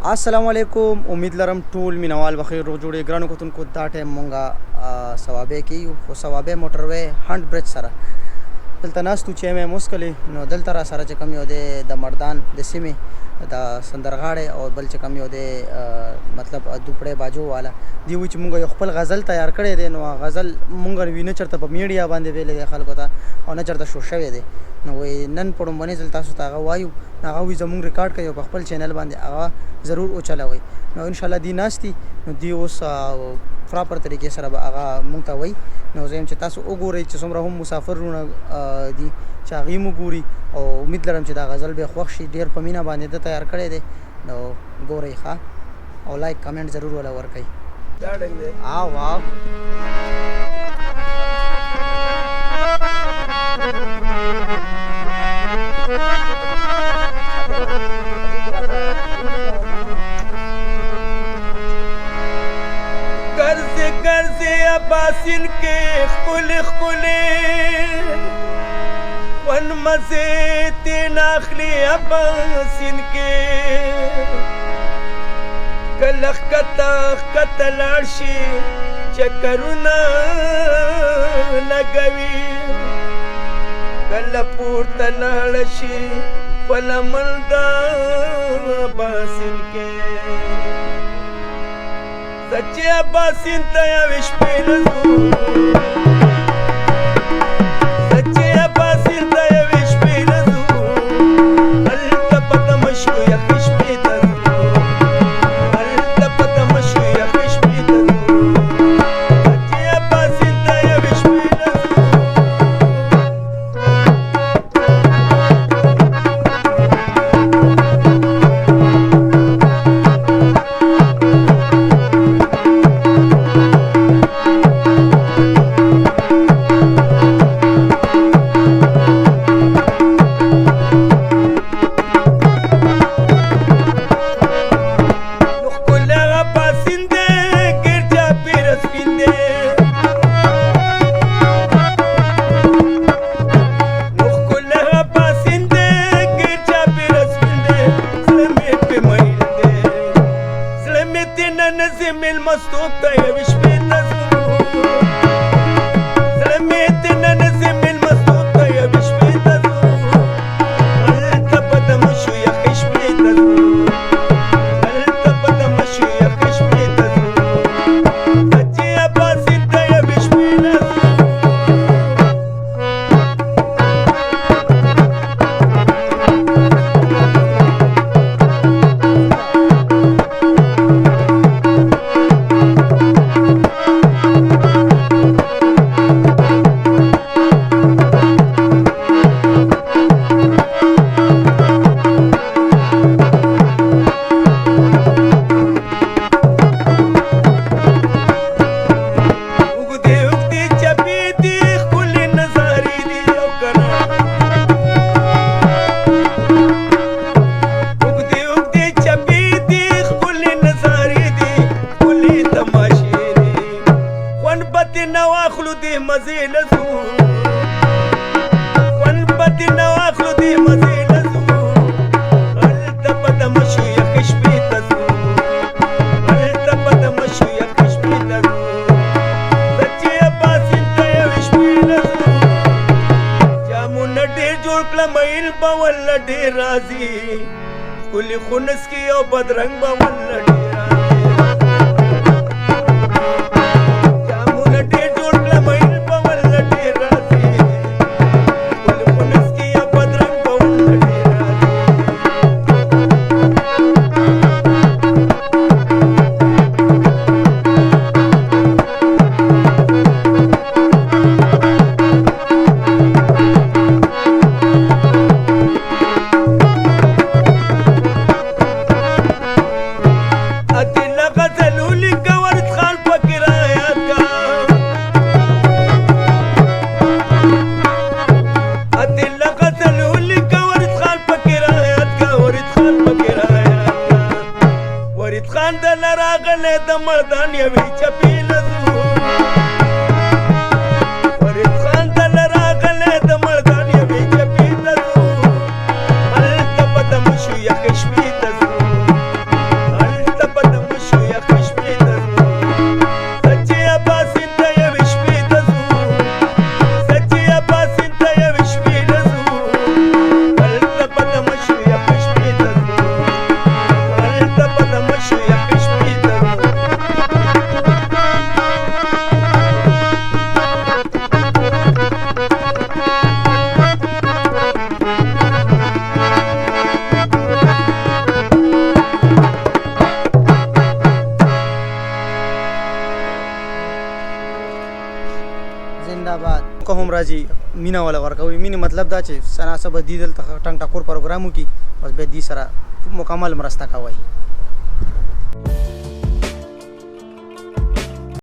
السلام علیکم. امید لرم ټول مینوال بخیر روغ جوړې. ګرانو کتونکو دا ټایم مونږه ثوابې کوي خو ثوابې موټروې هنډ برج سره دلته ناستو چې مې مسکلې نو دلته را سره چې کوم یو دی د مردان د سیمې د سندرغاړی او بل چې کوم یو دی مطلب دوپړی باجو والا دی وی چې مونږ یو خپل غزل تیار کړی دی. نو غزل مونږ وینه چرته په میډیا باندې ویلې دی خلکو ته او نه چرته شو شوی دی. نو وی نن په ډومبني ځل تاسو ته هغه وایو هغه وی زمونږ ریکارډ کوي په خپل چینل باندې هغه ضرور وچلوئ. نو ان شاء الله دی ناستي نو دی اوس پراپر طریقې سره به هغه مونږ ته وایي. نو زه یم چې تاسو وګورئ چې څومره هم مسافرونه دي چې هغې مو ګوري او امید لرم چې دا غزل به خوښ شي. ډېر په مینه باندې ده تیار کړی دی. نو ګورئ ښه او لایک کمنټ ضرور ولا ورکئ. واو गर्जे गर्जे अब्बासिन के खुले खुले वन मजे तेनाखली अब्बासिन के कलख कतख कतलाशी चकरुना लगवी कलपूर तलाशी फलमलदा अब्बासिन के सच्चे अब्बासिन तया विश्पेलू सच्चे अब्बासिन तया विश्पेलू अल्तपत मशु या खिशपेतू अल्तपत मशु या खिशपेतू सच्चे अब्बासिन तया विश्पेलू कुली खुनस की और बदरंग बवन लड़ेरा जामुन डे जोड़ला महिल बवन लड़ेरा कुली खुनस की और बदरंग बवन लड़ेरा د مردان یوې چپې لزو فرید خان ته راغلی د مردان یوې چپې لزو هلته په دم شو یخې شپې ته ځو जिंदाबाद को हम राजी मीना वाला ورکوي مینه مطلب دا چې سنا سبا دیدل ټنګ ټاکور پروګرامو کې بس به دې سره مکمل مرسته کوي